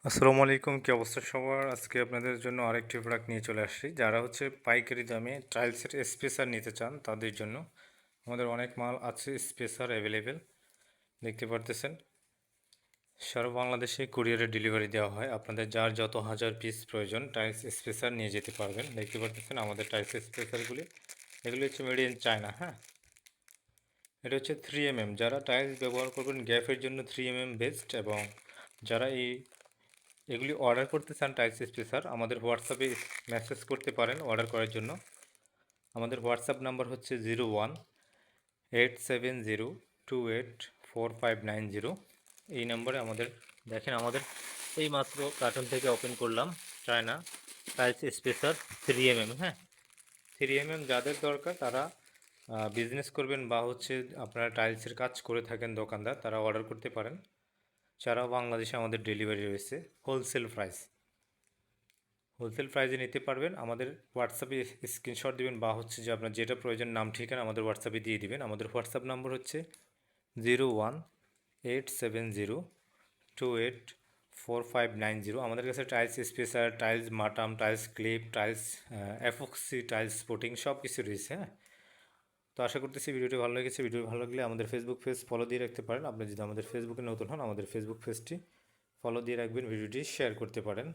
আসসালামু আলাইকুম, কি অবস্থা সবার? আজকে আপনাদের জন্য আরেকটি প্রোডাক্ট নিয়ে চলে আসছি। যারা পাইকারি দামে টাইলসের স্পেসার নিতে চান তাদের জন্য আমাদের অনেক মাল আছে, স্পেসার অ্যাভেলেবেল। দেখতে পারতেছেন, সারা বাংলাদেশে কুরিয়ারে ডেলিভারি দেওয়া হয়। আপনাদের যার যত হাজার পিস প্রয়োজন টাইলস স্পেসার নিয়ে যেতে পারবেন। দেখতে পারতেছেন আমাদের টাইলস স্পেসারগুলি, এগুলি হচ্ছে মেড ইন চায়না। হ্যাঁ, এটা হচ্ছে 3mm। যারা টাইলস ব্যবহার করবেন গ্যাপের জন্য 3mm বেস্ট। এবং যারা এগুলি অর্ডার করতে চান টাইলস স্পেসার, আমাদের হোয়াটসঅ্যাপে মেসেজ করতে পারেন অর্ডার করার জন্য। আমাদের হোয়াটসঅ্যাপ নাম্বার হচ্ছে 0187028459 এই নাম্বারে আমাদের দেখেন। আমাদের এই মাত্র কার্টন থেকে ওপেন করলাম চায়না টাইলস স্পেসার 3mm। হ্যাঁ, 3mm যাদের দরকার তারা বিজনেস করবেন বা আপনারা টাইলসের কাজ করে থাকেন দোকানদার, তারা অর্ডার করতে পারেন। সারা বাংলাদেশে আমাদের ডেলিভারি রয়েছে। হোলসেল প্রাইসে নিতে পারবেন। আমাদের হোয়াটসঅ্যাপে স্ক্রিনশট দিবেন বা যে আপনার যেটা প্রয়োজন নাম ঠিকানা আমাদের হোয়াটসঅ্যাপে দিয়ে দিবেন। আমাদের হোয়াটসঅ্যাপ নাম্বার হচ্ছে 0187028459। আমাদের কাছে টাইলস স্পেসার, টাইলস মাটাম, tiles clip, tiles epoxy, tiles স্পোর্টিং সব কিছু রয়েছে। হ্যাঁ, তো আশা করতেছি ভিডিওটি ভালো লেগেছে। ভিডিও ভালো লাগলে আমাদের ফেসবুক পেজ ফলো দিয়ে রাখতে পারেন। আপনি যদি আমাদের ফেসবুকে নতুন হন, আমাদের ফেসবুক পেজটি ফলো দিয়ে রাখবেন, ভিডিওটি শেয়ার করতে পারেন।